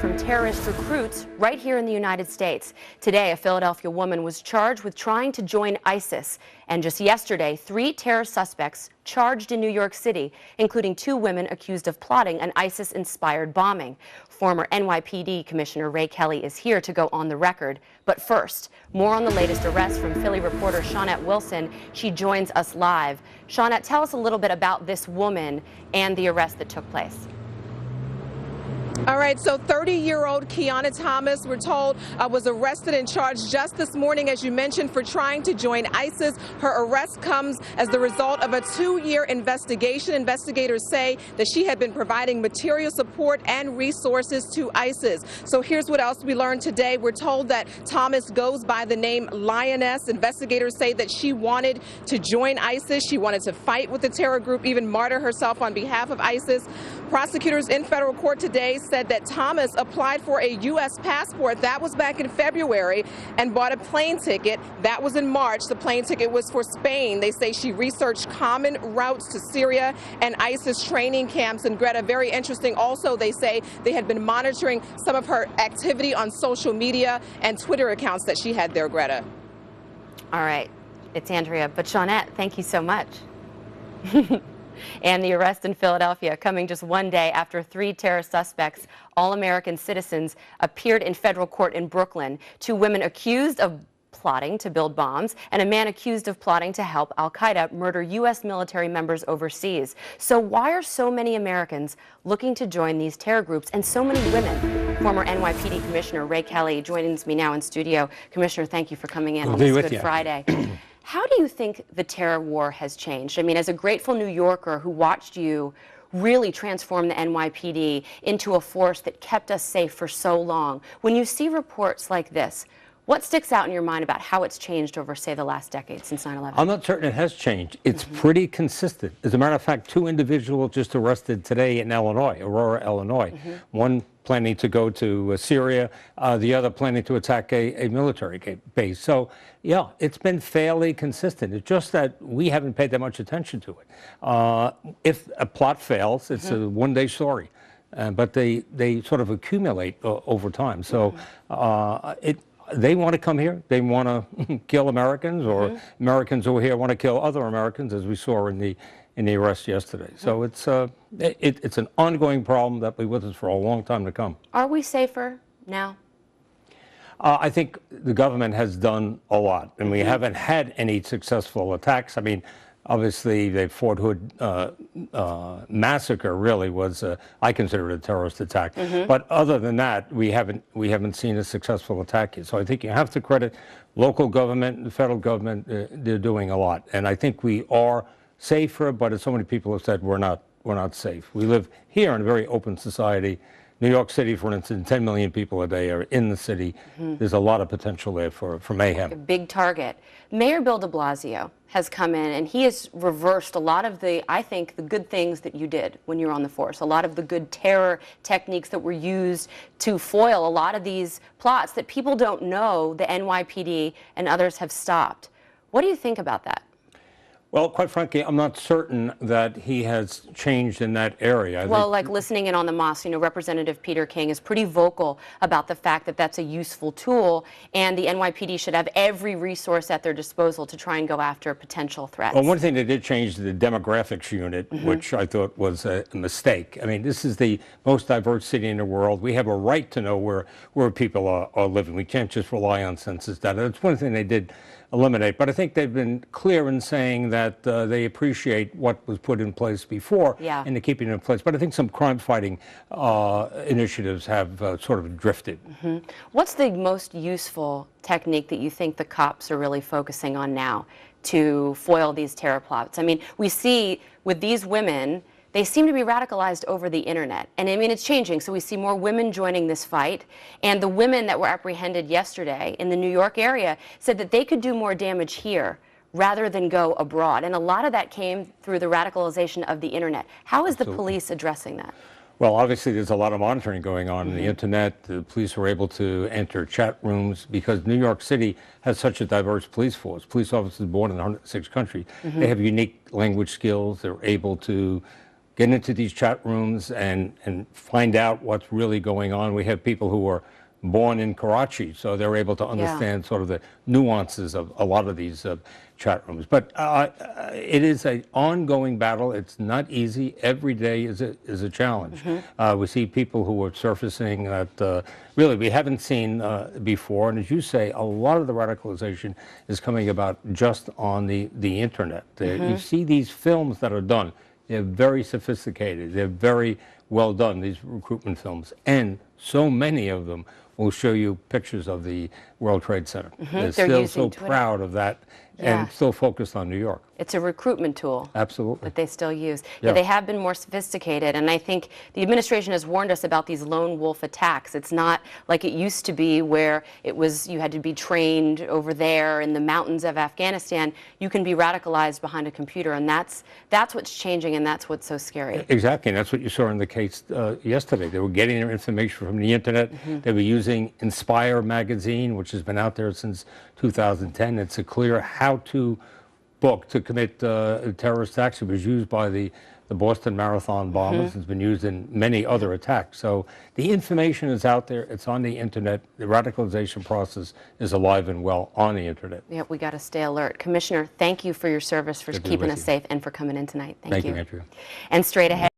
from terrorist recruits right here in the United States. Today, a Philadelphia woman was charged with trying to join ISIS. And just yesterday, 3 terror suspects charged in New York City, including 2 women accused of plotting an ISIS-inspired bombing. Former NYPD Commissioner Ray Kelly is here to go on the record. But first, more on the latest arrest from Philly reporter Shawnette Wilson. She joins us live. Shawnette, tell us a little bit about this woman and the arrest that took place. All right, so 30-year-old Kiana Thomas, we're told, was arrested and charged just this morning, as you mentioned, for trying to join ISIS. Her arrest comes as the result of a 2-year investigation. Investigators say that she had been providing material support and resources to ISIS. So here's what else we learned today. We're told that Thomas goes by the name Lioness. Investigators say that she wanted to join ISIS. She wanted to fight with the terror group, even martyr herself on behalf of ISIS. Prosecutors in federal court today said that Thomas applied for a U.S. passport. That was back in February, and bought a plane ticket. That was in March. The plane ticket was for Spain. They say she researched common routes to Syria and ISIS training camps. And Greta, very interesting also, they say they had been monitoring some of her activity on social media and Twitter accounts that she had there, Greta. All right, it's Andrea. But Shawnette, thank you so much. And the arrest in Philadelphia coming just one day after 3 terror suspects, all American citizens, appeared in federal court in Brooklyn. 2 women accused of plotting to build bombs, and a man accused of plotting to help al-Qaeda murder U.S. military members overseas. So why are so many Americans looking to join these terror groups, and so many women? Former NYPD Commissioner Ray Kelly joins me now in studio. Commissioner, thank you for coming in on this Good Friday. How do you think the terror war has changed? I mean, as a grateful New Yorker who watched you really transform the NYPD into a force that kept us safe for so long, when you see reports like this, what sticks out in your mind about how it's changed over, say, the last decade since 9/11? I'm not certain it has changed. It's pretty consistent. As a matter of fact, 2 individuals just arrested today in Illinois, Aurora, Illinois. One planning to go to Syria, the other planning to attack a military base. So, yeah, it's been fairly consistent. It's just that we haven't paid that much attention to it. If a plot fails, it's a one-day story. But they sort of accumulate over time. So they want to come here. They want to kill Americans, or Americans who are here want to kill other Americans, as we saw in the arrest yesterday. So it's an ongoing problem that will be with us for a long time to come. Are we safer now? I think the government has done a lot, and we haven't had any successful attacks. I mean, obviously, the Fort Hood massacre really was, I consider it a terrorist attack. But other than that, we haven't seen a successful attack yet. So I think you have to credit local government, the federal government. They're doing a lot, and I think we are safer. But as so many people have said, we're not safe. We live here in a very open society. New York City, for instance, 10 million people a day are in the city. There's a lot of potential there for mayhem. A big target. Mayor Bill de Blasio has come in, and he has reversed a lot of I think, the good things that you did when you were on the force, a lot of the good terror techniques that were used to foil a lot of these plots that people don't know the NYPD and others have stopped. What do you think about that? Well, quite frankly, I'm not certain that he has changed in that area. Well, like listening in on the mosque, you know, Representative Peter King is pretty vocal about the fact that that's a useful tool, and the NYPD should have every resource at their disposal to try and go after potential threats. Well, one thing they did change the demographics unit, which I thought was a mistake. I mean, this is the most diverse city in the world. We have a right to know where people are living. We can't just rely on census data. That's one thing they did eliminate. But I think they've been clear in saying that they appreciate what was put in place before and they're keeping it in place. But I think some crime-fighting initiatives have sort of drifted. What's the most useful technique that you think the cops are really focusing on now to foil these terror plots? I mean, we see with these women, they seem to be radicalized over the internet. And I mean, it's changing. So we see more women joining this fight. And the women that were apprehended yesterday in the New York area said that they could do more damage here rather than go abroad. And a lot of that came through the radicalization of the internet. How is the police addressing that? Well, obviously, there's a lot of monitoring going on on the internet. The police are able to enter chat rooms because New York City has such a diverse police force. Police officers born in 106 countries. They have unique language skills. They're able to get into these chat rooms and find out what's really going on. We have people who were born in Karachi, so they're able to understand sort of the nuances of a lot of these chat rooms. But it is an ongoing battle. It's not easy. Every day is a challenge. We see people who are surfacing that really we haven't seen before. And as you say, a lot of the radicalization is coming about just on the internet. You see these films that are done. They're very sophisticated. They're very well done, these recruitment films. And so many of them will show you pictures of the World Trade Center. They're still so proud of that and still focused on New York. It's a recruitment tool. Absolutely. That they still use. Yeah, they have been more sophisticated, and I think the administration has warned us about these lone wolf attacks. It's not like it used to be where it was you had to be trained over there in the mountains of Afghanistan. You can be radicalized behind a computer, and that's what's changing, and that's what's so scary. Exactly, and that's what you saw in the case yesterday. They were getting their information from the internet. They were using Inspire magazine, which has been out there since 2010. It's a clear how-to book to commit terrorist acts. It was used by the Boston Marathon bombers. It's been used in many other attacks. So the information is out there. It's on the internet. The radicalization process is alive and well on the internet. Yeah, we got to stay alert. Commissioner, thank you for your service, for keeping us safe, and for coming in tonight. Thank you. Thank you, Andrea. And straight ahead.